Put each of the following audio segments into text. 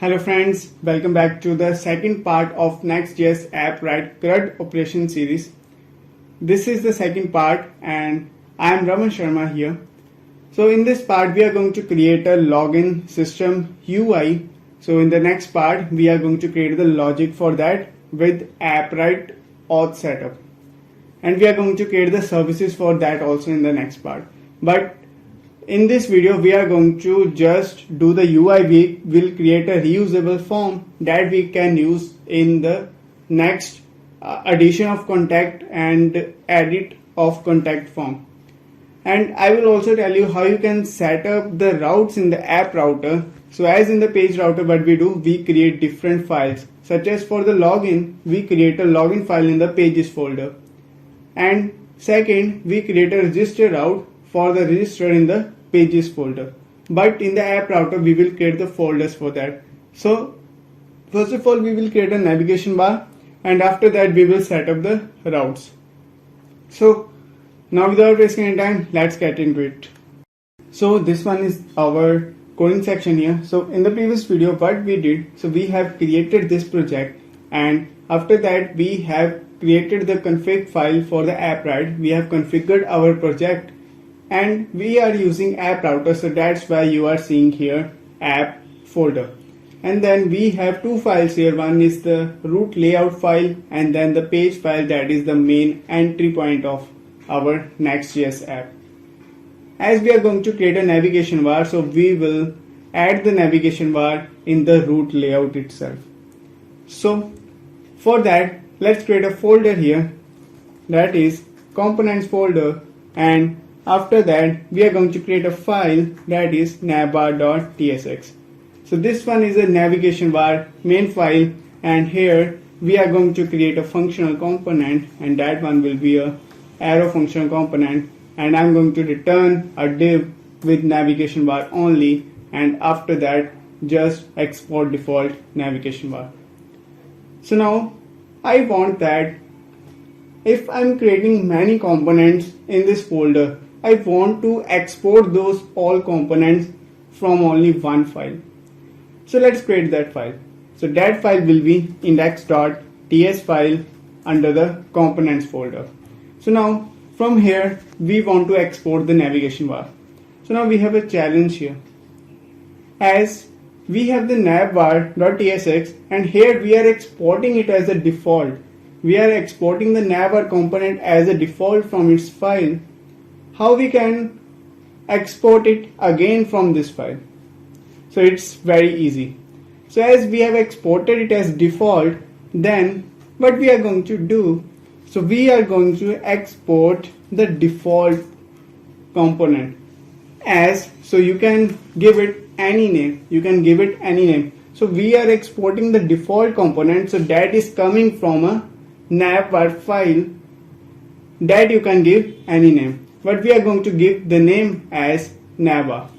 Hello friends, welcome back to the second part of NextJS Appwrite CRUD operation series. This is the second part and I am Raman Sharma here. So in this part we are going to create a login system UI. So in the next part we are going to create the logic for that with Appwrite auth setup. And we are going to create the services for that also in the next part. But in this video, we are going to just do the UI. We will create a reusable form that we can use in the next addition of contact and edit of contact form. And I will also tell you how you can set up the routes in the app router. So as in the page router, what we do, we create different files. Such as for the login, we create a login file in the pages folder. And second, we create a register route for the register in the pages folder. But in the app router, we will create the folders for that. So first of all, we will create a navigation bar, and after that we will set up the routes. So now without wasting any time, let's get into it. So this one is our coding section here. So in the previous video, what we did, so we have created this project, and after that we have created the config file for the Appwrite. We have configured our project and we are using app router, so that's why you are seeing here app folder. And then we have two files here. One is the root layout file and then the page file, that is the main entry point of our NextJS app. As we are going to create a navigation bar, so we will add the navigation bar in the root layout itself. So for that, let's create a folder here, that is components folder, and after that we are going to create a file, that is navbar.tsx. So this one is a navigation bar main file, and here we are going to create a functional component, and that one will be a arrow functional component, and I'm going to return a div with navigation bar only, and after that just export default navigation bar. So now I want that if I'm creating many components in this folder, I want to export those all components from only one file. So let's create that file. So that file will be index.ts file under the components folder. So now from here we want to export the navigation bar. So now we have a challenge here. As we have the navbar.tsx, and here we are exporting it as a default. We are exporting the navbar component as a default from its file. How we can export it again from this file? So it's very easy. So as we have exported it as default, then what we are going to do, so we are going to export the default component as, so you can give it any name, so we are exporting the default component, so that is coming from a navbar file that you can give any name, but we are going to give the name as navbar,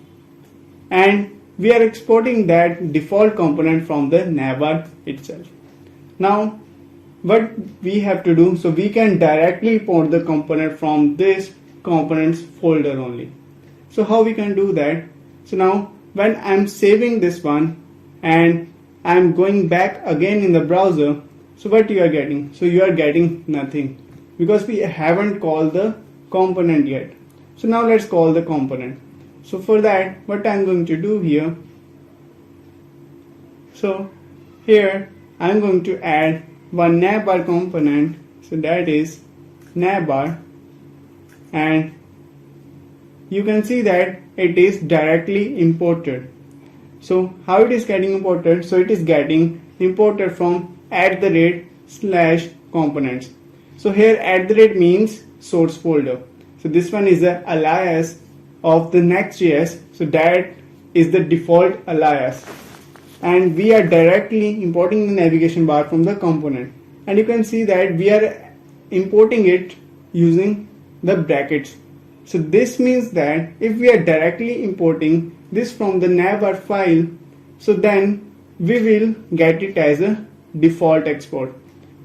and we are exporting that default component from the navbar itself. Now what we have to do, so we can directly import the component from this components folder only. So how we can do that? So now when I'm saving this one and I'm going back again in the browser, so what you are getting? So you are getting nothing because we haven't called the component yet. So now let's call the component. So for that, what I'm going to do here, so here I'm going to add one navbar component, so that is navbar, and you can see that it is directly imported. So how it is getting imported? So it is getting imported from @/components. So here @ means source folder. So this one is the alias of the Next.js. So that is the default alias. And we are directly importing the navigation bar from the component. And you can see that we are importing it using the brackets. So this means that if we are directly importing this from the navbar file, so then we will get it as a default export.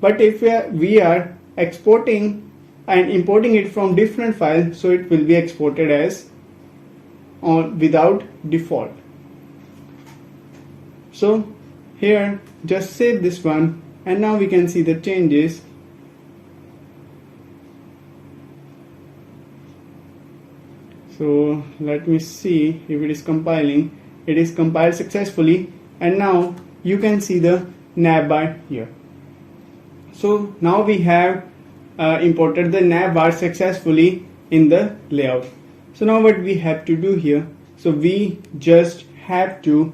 But if we are exporting and importing it from different files, so it will be exported as without default. So here just save this one, and now we can see the changes. So let me see if it is compiling. It is compiled successfully, and now you can see the navbar here. So now we have imported the navbar successfully in the layout. So now what we have to do here, so we just have to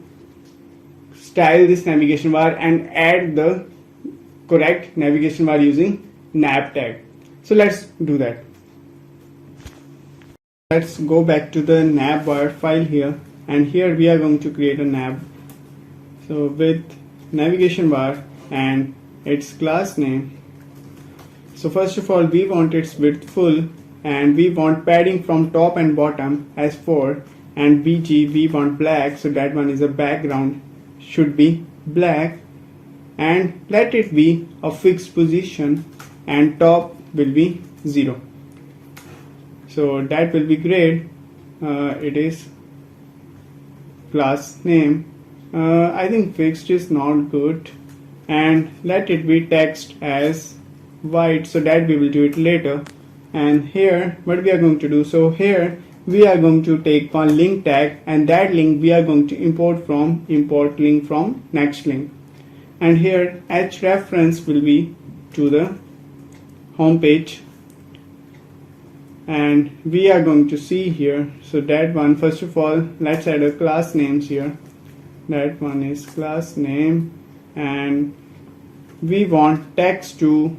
style this navigation bar and add the correct navigation bar using nav tag. So let's do that. Let's go back to the navbar file here, and here we are going to create a nav. So with navigation bar and its class name. So first of all, we want its width full, and we want padding from top and bottom as 4, and BG we want black, so that one is a background, should be black, and let it be a fixed position, and top will be 0. So that will be great. It is class name. I think fixed is not good, and let it be text as white, so that we will do it later. And here what we are going to do, so here we are going to take one link tag, and that link we are going to import link from next link, and here h reference will be to the home page, and we are going to see here, so that one, first of all let's add a class names here. That one is class name, and we want text to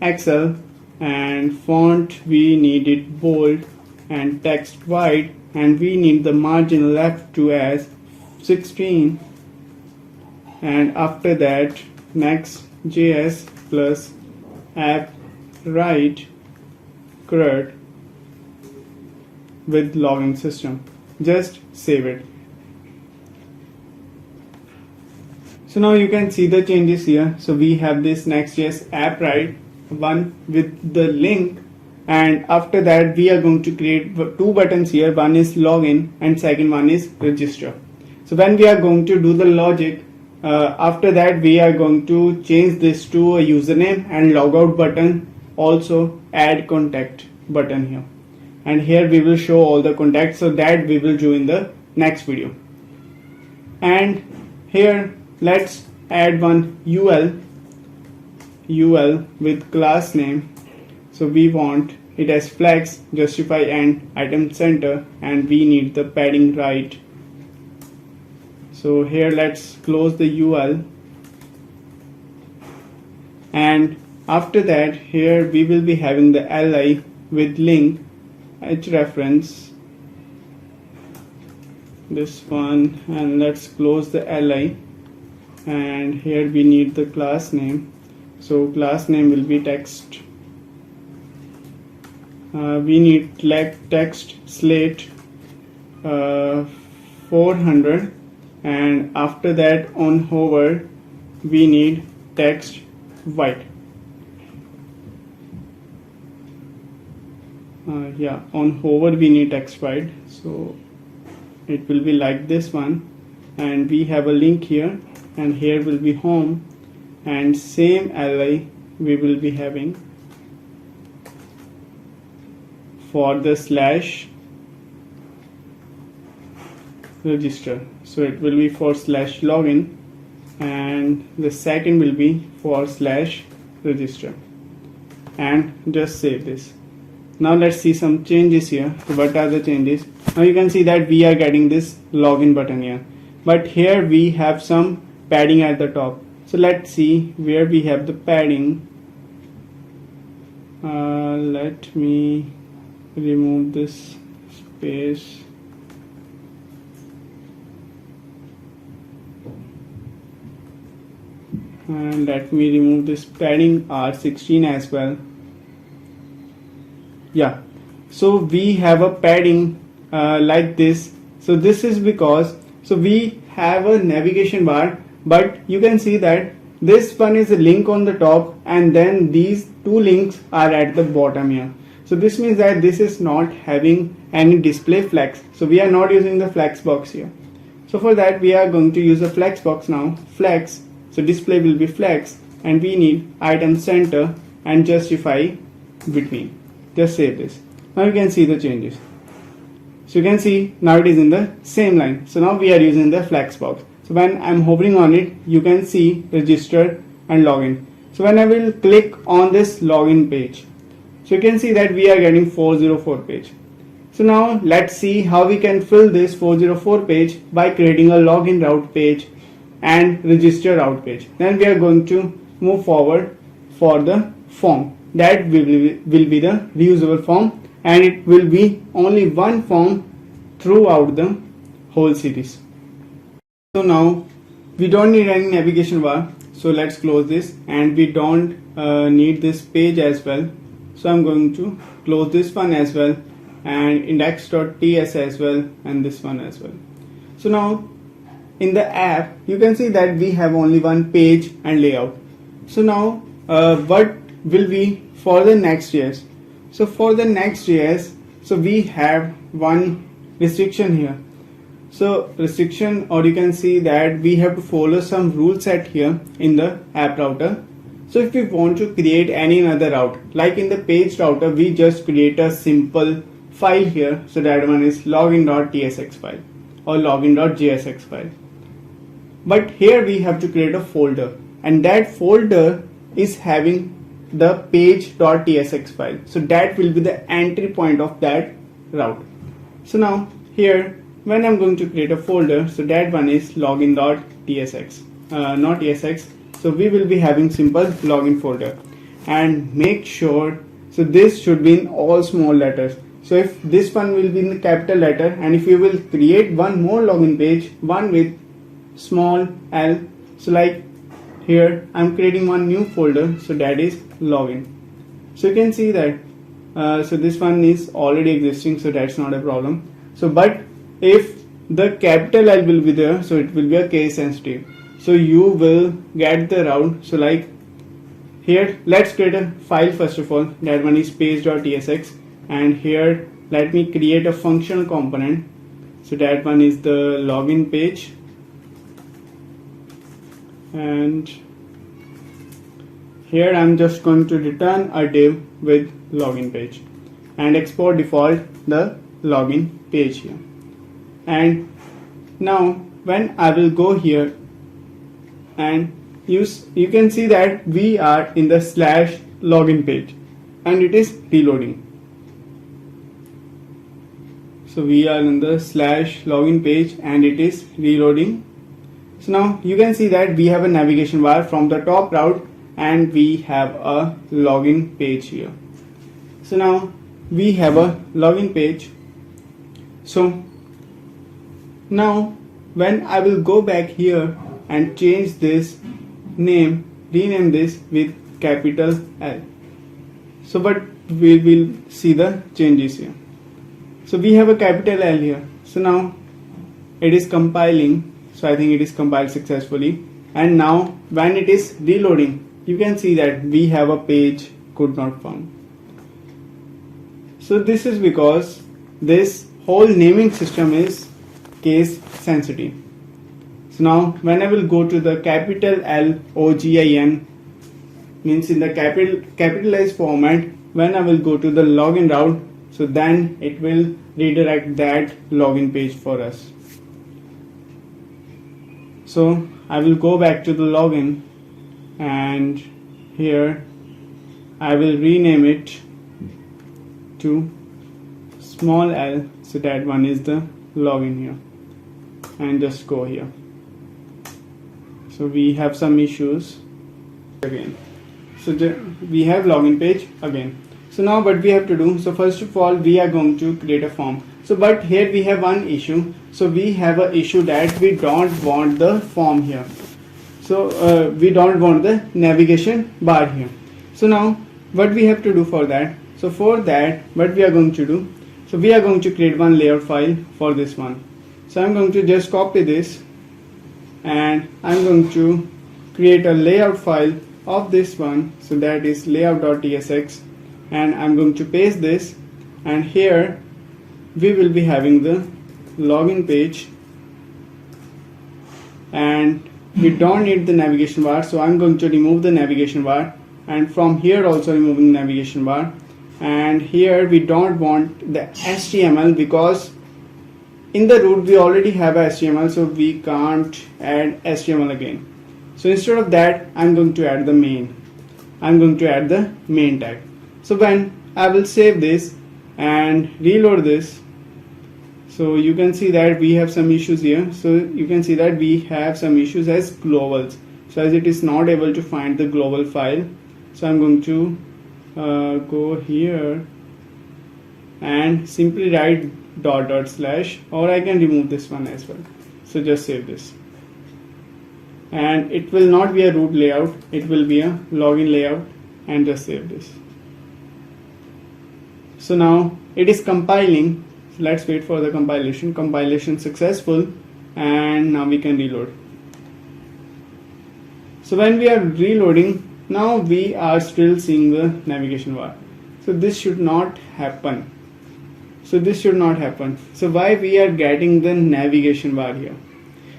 XL, and font we need it bold and text white, and we need the margin left to as 16, and after that NextJS plus Appwrite CRUD with login system. Just save it. So now you can see the changes here. So we have this NextJS Appwrite one with the link, and after that we are going to create two buttons here. One is login and second one is register. So when we are going to do the logic, after that we are going to change this to a username and logout button, also add contact button here, and here we will show all the contacts, so that we will do in the next video. And here let's add one UL with class name. So we want it as flex, justify and item center, and we need the padding right. So here let's close the UL, and after that here we will be having the li with link h reference, this one, and let's close the li, and here we need the class name. So class name will be text. We need text slate 400, and after that on hover we need text white. On hover we need text white, so it will be like this one, and we have a link here, and here will be home, and same li we will be having for the slash register. So it will be for slash login, and the second will be for slash register, and just save this. Now let's see some changes here. So what are the changes? Now you can see that we are getting this login button here, but here we have some padding at the top. So let's see where we have the padding. Let me remove this space. And let me remove this padding R16 as well. Yeah, so we have a padding like this. So this is because, so we have a navigation bar, but you can see that this one is a link on the top, and then these two links are at the bottom here. So this means that this is not having any display flex. So we are not using the flex box here. So So for that we are going to use a flex box now. Flex, so display will be flex, and we need item center and justify between. Just save this. Now you can see the changes. So you can see now it is in the same line. So now we are using the flex box. So when I'm hovering on it, you can see register and login. So when I will click on this login page, so you can see that we are getting 404 page. So now let's see how we can fill this 404 page by creating a login route page and register route page. Then we are going to move forward for the form. That will be the reusable form, and it will be only one form throughout the whole series. So now we don't need any navigation bar, so let's close this, and we don't need this page as well. So I'm going to close this one as well, and index.ts as well, and this one as well. So now in the app you can see that we have only one page and layout. So now what will be for the Next.js? So for the Next.js, so we have one restriction here. So restriction, or you can see that we have to follow some rule set here in the app router. So if we want to create any another route, like in the page router, we just create a simple file here. So that one is login.tsx file or login.jsx file. But here we have to create a folder, and that folder is having the page.tsx file. So that will be the entry point of that route. So now here when I'm going to create a folder, so that one is login.tsx, not tsx. So we will be having simple login folder, and make sure, so this should be in all small letters. So if this one will be in the capital letter, and if you will create one more login page, one with small l, so like here I'm creating one new folder, so that is login. So you can see that so this one is already existing, so that's not a problem. So but if the capital L will be there, so it will be a case sensitive, so you will get the route. So like here let's create a file first of all, that one is page.tsx, and here let me create a functional component, so that one is the login page, and here I'm just going to return a div with login page and export default the login page here. And now when I will go here, and you can see that we are in the /login page and it is reloading. So we are in the /login page and it is reloading. So now you can see that we have a navigation bar from the top route, and we have a login page here. So now we have a login page. So now when I will go back here and change this name, rename this with capital L, so but we will see the changes here. So we have a capital L here. So now it is compiling, so I think it is compiled successfully, and now when it is reloading, you can see that we have a page could not found. So this is because this whole naming system is case sensitive. So now when I will go to the capital LOGIN, means in the capitalized format, when I will go to the login route, so then it will redirect that login page for us. So I will go back to the login, and here I will rename it to small l, so that one is the login here, and just go here. So we have some issues again. So we have login page again. So now what we have to do, so first of all we are going to create a form. So but here we have one issue. So we have an issue that we don't want the form here. So we don't want the navigation bar here. So now what we have to do for that, so for that what we are going to do, so we are going to create one layout file for this one. So I'm going to just copy this, and I'm going to create a layout file of this one, so that is layout.tsx, and I'm going to paste this, and here we will be having the login page, and we don't need the navigation bar, so I'm going to remove the navigation bar, and from here also removing the navigation bar. And here we don't want the HTML because in the root we already have HTML, so we can't add HTML again. So instead of that, I'm going to add the main. I'm going to add the main tag. So when I will save this and reload this, so you can see that we have some issues here. So you can see that we have some issues as globals. So as it is not able to find the global file, so I'm going to go here and simply write // or I can remove this one as well. So just save this, and it will not be a root layout, it will be a login layout, and just save this. So now it is compiling. So let's wait for the compilation successful, and now we can reload. So when we are reloading, now we are still seeing the navigation bar. So this should not happen. So why we are getting the navigation bar here?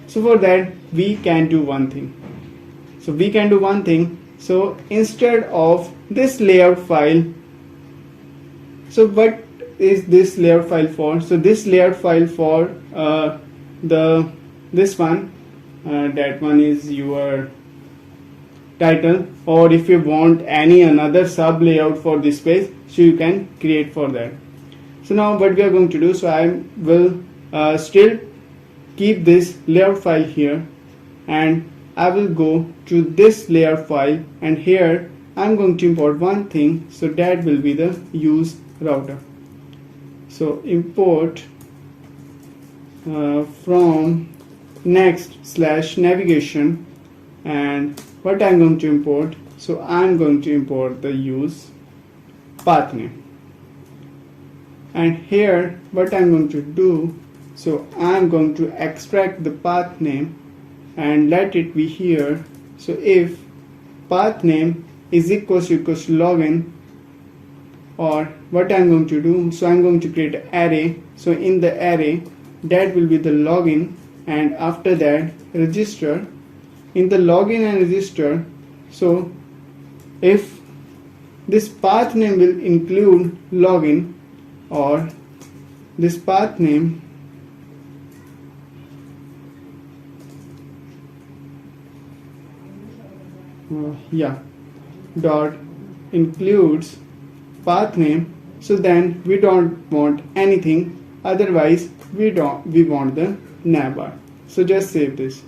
So for that we can do one thing. So instead of this layout file, so what is this layout file for? So this layout file for this one, that one is your title, or if you want any another sub layout for this page, so you can create for that. So now what we are going to do, so I will still keep this layout file here, and I will go to this layout file, and here I'm going to import one thing, so that will be the use router. So import from next/navigation, and what I'm going to import, so I'm going to import the use path name. And here what I'm going to do, so I'm going to extract the path name and let it be here. So if path name is equals to login, or what I'm going to do, so I'm going to create an array. So in the array, that will be the login, and after that register. In the login and register, so if this path name will include login, or this path name dot includes path name, so then we don't want anything, otherwise we want the navbar. So just save this.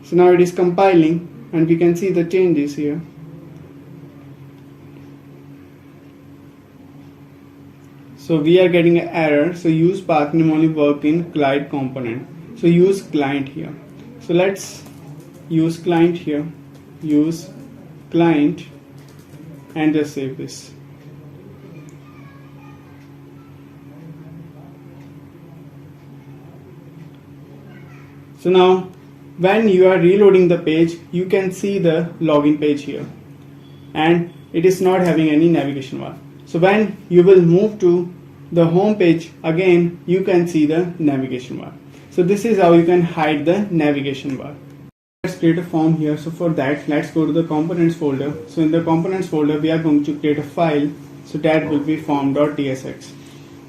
So now it is compiling, and we can see the changes here. So we are getting an error. So use path name only work in client component. So use client here. So let's use client here. Use client, and just save this. So now when you are reloading the page, you can see the login page here, and it is not having any navigation bar. So when you will move to the home page again, you can see the navigation bar. So this is how you can hide the navigation bar. Let's create a form here. So for that, let's go to the components folder. So in the components folder, we are going to create a file. So that will be form.tsx,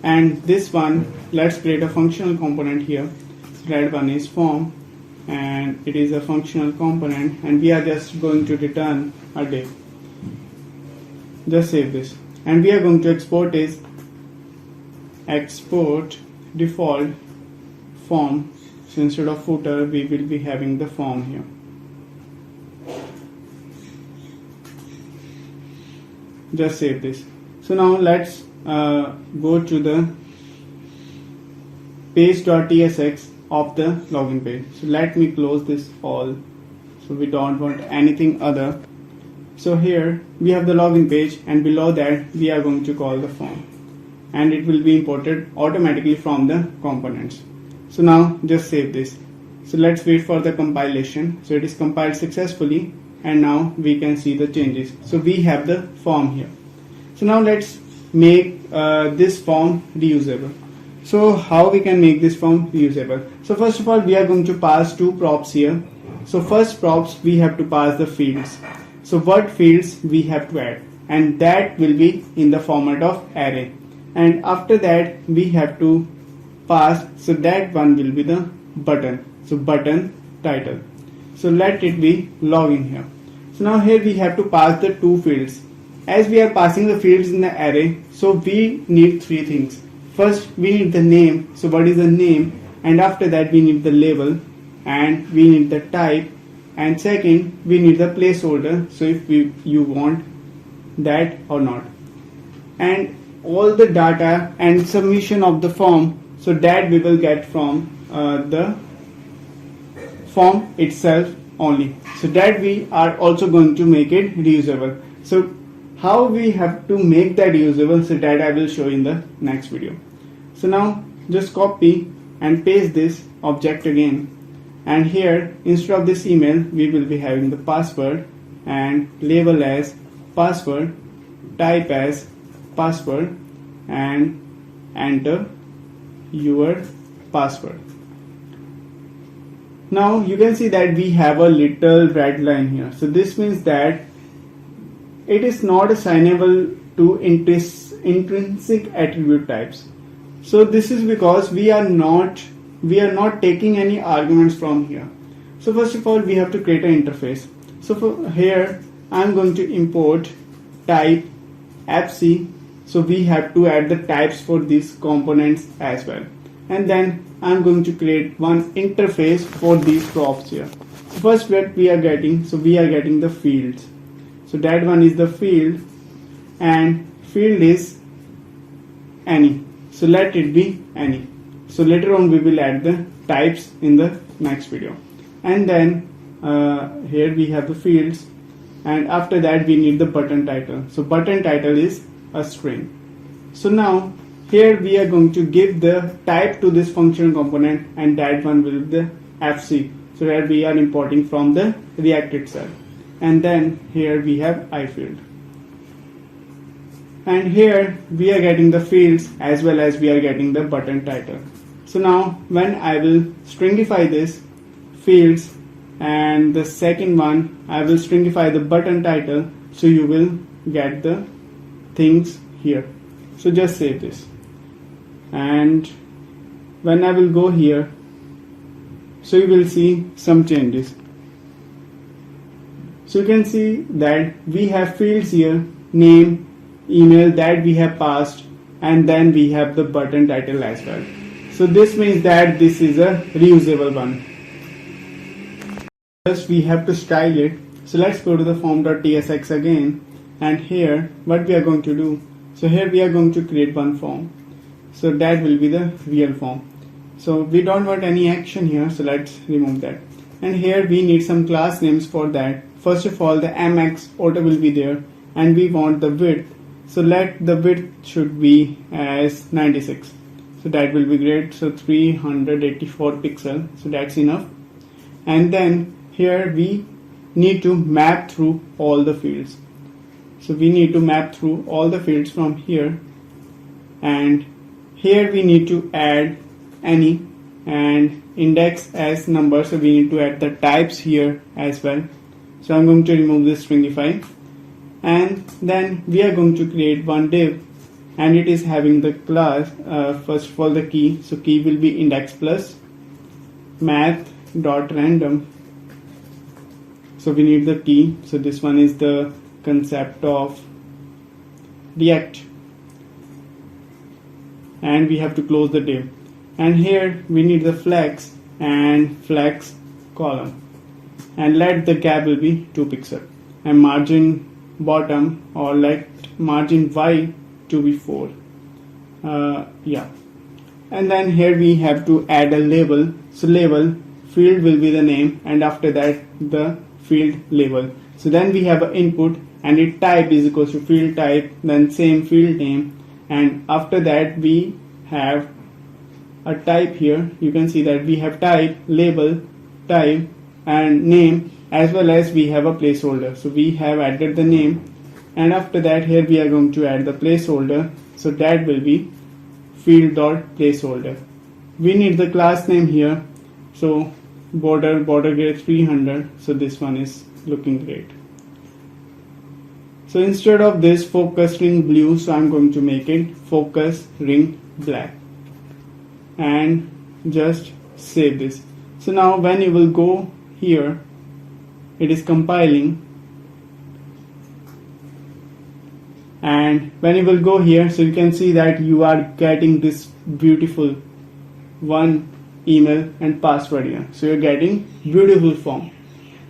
and this one, let's create a functional component here. So that one is form, and it is a functional component, and we are just going to return a div. Just save this, and we are going to export is export default form. So instead of footer, we will be having the form here. Just save this. So now let's go to the page.tsx of the login page. So let me close this all. So we don't want anything other. So here we have the login page, and below that we are going to call the form, and it will be imported automatically from the components. So now just save this. So let's wait for the compilation. So it is compiled successfully, and now we can see the changes. So we have the form here. So now let's make this form reusable. So how we can make this form reusable? So first of all, we are going to pass two props here. So first props we have to pass the fields. So what fields we have to add, and that will be in the format of array. And after that we have to pass, so that one will be the button. So button title. So let it be login here. So now here we have to pass the two fields. As we are passing the fields in the array, so we need three things. First we need the name. So what is the name? And after that we need the label, and we need the type, and second we need the placeholder, so if you want that or not, and all the data and submission of the form, so that we will get from the form itself only. So that we are also going to make it reusable. So how we have to make that reusable, so that I will show in the next video. So now just copy and paste this object again, and here instead of this email we will be having the password, and label as password, type as password, and enter your password. Now you can see that we have a little red line here. So this means that it is not assignable to intrinsic attribute types. So this is because we are not taking any arguments from here. So first of all we have to create an interface. So for here I am going to import type appc. So we have to add the types for these components as well, and then I'm going to create one interface for these props here. So first what we are getting, so we are getting the fields. So that one is the field, and field is any. So let it be any. So later on we will add the types in the next video. And then here we have the fields, and after that we need the button title. So button title is a string. So now here we are going to give the type to this function component, and that one will be the fc, so that we are importing from the React itself. And then here we have I field, and here we are getting the fields as well as we are getting the button title. So now when I will stringify this fields, and the second one I will stringify the button title, so you will get the things here. So just save this, and when I will go here, so you will see some changes. So you can see that we have fields here, name, email, that we have passed, and then we have the button title as well. So this means that this is a reusable one. First we have to style it. So let's go to the form.tsx again, and here what we are going to do, so here we are going to create one form. So that will be the real form. So we don't want any action here, so let's remove that. And here we need some class names for that. First of all, the mx auto will be there, and we want the width. So let the width should be as 96. So that will be great. So 384 pixel. So that's enough. And then here we need to map through all the fields. So we need to map through all the fields from here, and here we need to add any, and index as number, so we need to add the types here as well. So I'm going to remove this stringify, and then we are going to create one div, and it is having the class first of all the key. So key will be index plus math.random. So we need the key. So this one is the concept of React, and we have to close the div. And here we need the flex and flex column, and let the gap will be 2 pixel, and margin bottom, or let margin y to be 4. Yeah. And then here we have to add a label. So label field will be the name, and after that the field label. So then we have an input, and it type is equals to field type, then same field name, and after that we have a type here. You can see that we have type, label, type, and name, as well as we have a placeholder. So we have added the name, and after that here we are going to add the placeholder. So that will be field.placeholder. We need the class name here. So border grade 300, so this one is looking great. So instead of this focus ring blue, so I'm going to make it focus ring black and just save this. So now when you will go here, it is compiling, and when you will go here, so you can see that you are getting this beautiful one email and password here. So you're getting beautiful form.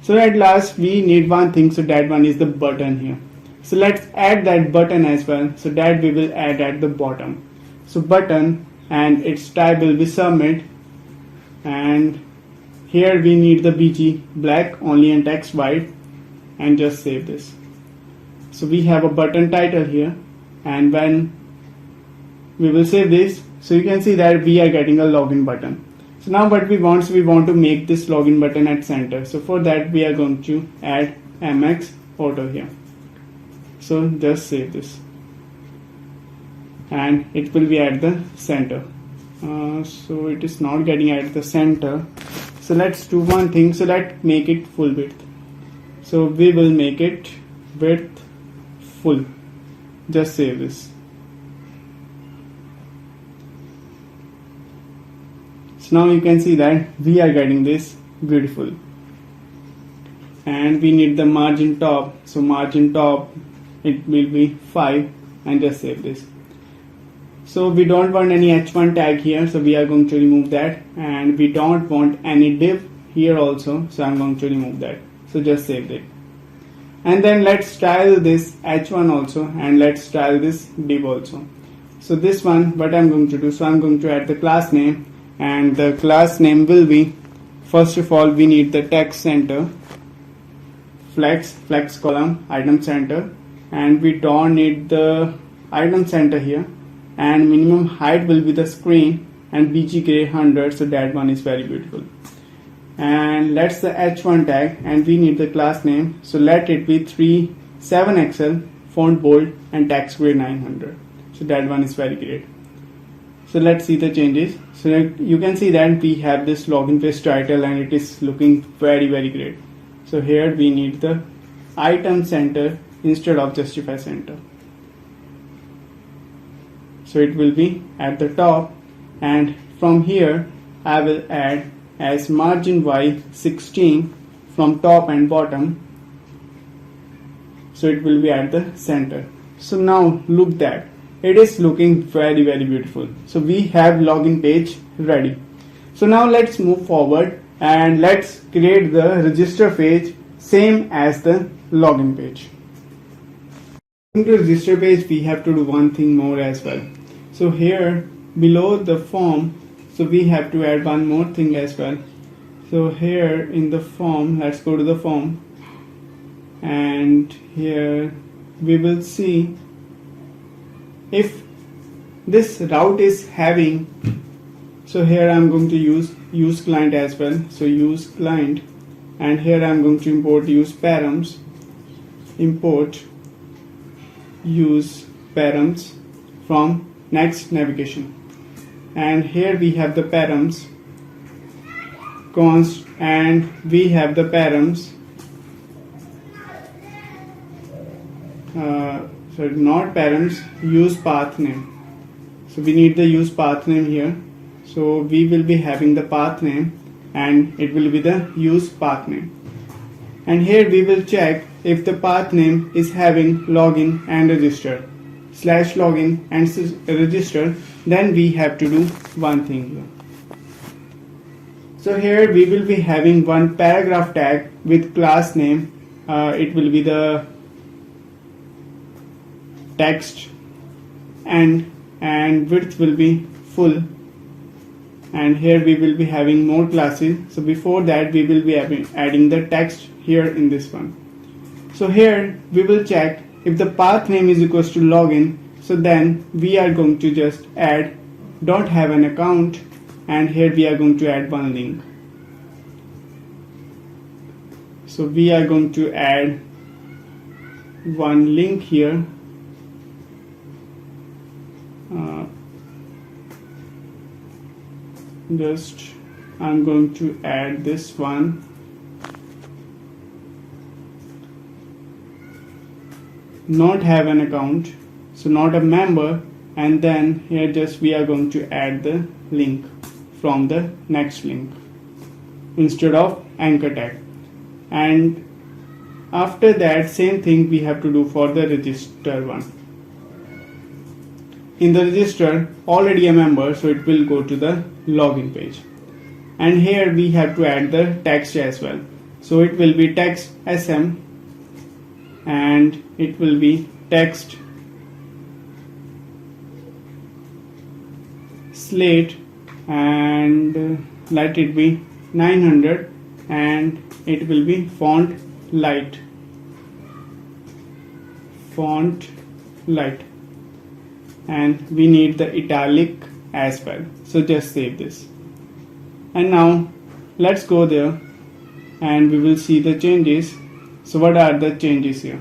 So at last we need one thing, so that one is the button here. So let's add that button as well, so that we will add at the bottom. So button, and its type will be submit, and here we need the BG black only and text white, and just save this. So we have a button title here, and when we will save this, so you can see that we are getting a login button. So now what we want, so we want to make this login button at center. So for that we are going to add MX auto here. So just save this, and it will be at the center. So it is not getting at the center. So let's do one thing. So let's make it full width. So we will make it width full. Just save this. So now you can see that we are getting this beautiful. And we need the margin top. So margin top, it will be 5, and just save this. So we don't want any h1 tag here, so we are going to remove that, and we don't want any div here also, so I'm going to remove that. So just save it. And then let's style this h1 also, and let's style this div also. So this one, what I'm going to do, so I'm going to add the class name, and the class name will be, first of all we need the text center, flex column, item center, and we don't need the item center here, and minimum height will be the screen, and BG grade 100, so that one is very beautiful. And let's the h1 tag, and we need the class name, so let it be 7XL, font bold, and text grade 900. So that one is very great. So let's see the changes. So you can see that we have this login page title, and it is looking very great. So here we need the item center instead of justify center. So it will be at the top, and from here I will add as margin Y 16 from top and bottom, so it will be at the center. So now look that it is looking very beautiful. So we have login page ready. So now let's move forward, and let's create the register page same as the login page. In the register page we have to do one thing more as well. So here below the form, so we have to add one more thing as well. So here in the form, let's go to the form, and here we will see if this route is having, so here I'm going to use client as well. So use client, and here I'm going to import use params, import use params from next navigation, and here we have the params const, and we have the params sorry, not params, use path name. So we need the use path name here, so we will be having the path name, and it will be the use path name. And here we will check if the path name is having login and register / login and register, then we have to do one thing here. So here we will be having one paragraph tag with class name, it will be the text, and width will be full, and here we will be having more classes. So before that we will be adding the text here in this one. So here we will check if the path name is equals to login, so then we are going to just add don't have an account, and here we are going to add one link. So we are going to add one link here, just I'm going to add this one. Not have an account, so not a member, and then here just we are going to add the link from the next link instead of anchor tag. And after that, same thing we have to do for the register one. In the register, already a member, so it will go to the login page. And here we have to add the text as well. So it will be text sm and it will be text slate and let it be 900 and it will be font light. And we need the italic as well, so just save this. And now let's go there and we will see the changes. So what are the changes here?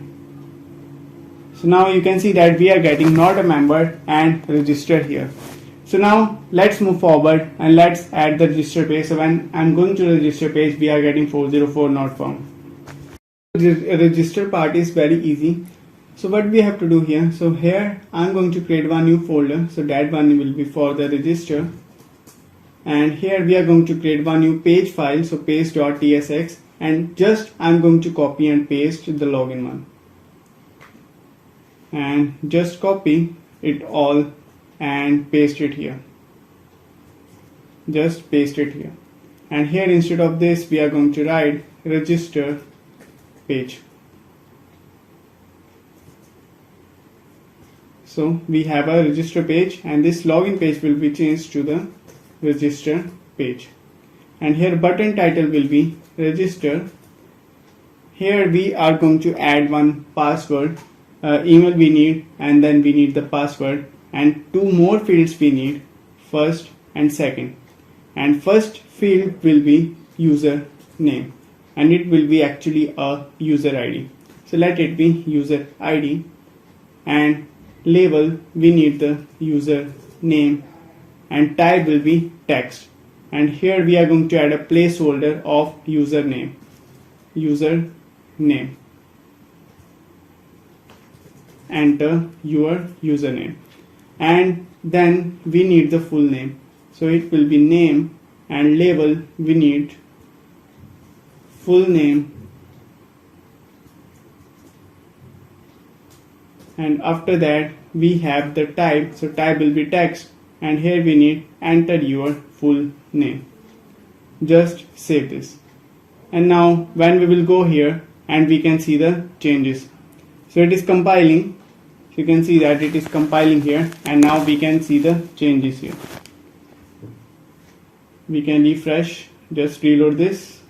So now you can see that we are getting not a member and register here. So now let's move forward and let's add the register page. So when I'm going to the register page, we are getting 404 not found. The register part is very easy. So what we have to do here, so here I'm going to create one new folder, so that one will be for the register, and here we are going to create one new page file, so page.tsx, and just I'm going to copy and paste the login one, and just copy it all and paste it here, just paste it here, and here instead of this we are going to write register page. So we have a register page and this login page will be changed to the register page. And here button title will be register. Here we are going to add one password, email we need, and then we need the password, and two more fields we need, first and second. And first field will be user name and it will be actually a user ID. So let it be user ID, and label we need the user name, and type will be text, and here we are going to add a placeholder of username. Enter your username, and then we need the full name, so it will be name, and label we need full name, and after that we have the type, so type will be text, and here we need enter your full name. Just save this. And now when we will go here and we can see the changes, so it is compiling, so you can see that it is compiling here, and now we can see the changes here. We can refresh, just reload this,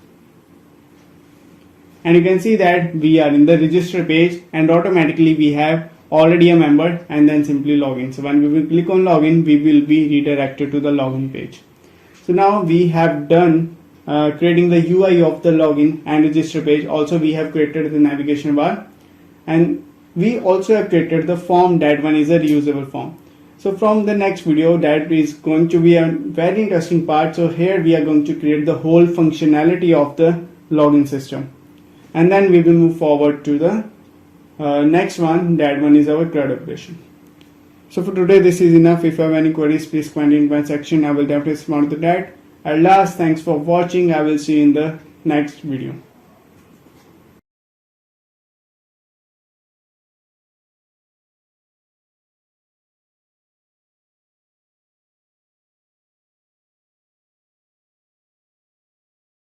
and you can see that we are in the register page and automatically we have already a member, and then simply login. So when we will click on login, we will be redirected to the login page. So now we have done creating the UI of the login and register page. Also we have created the navigation bar, and we also have created the form. That one is a reusable form. So from the next video, that is going to be a very interesting part. So here we are going to create the whole functionality of the login system, and then we will move forward to the next one. That one is our CRUD operation. So for today this is enough. If you have any queries, please comment in the comment section. I will definitely respond to that. At last, thanks for watching. I will see you in the next video.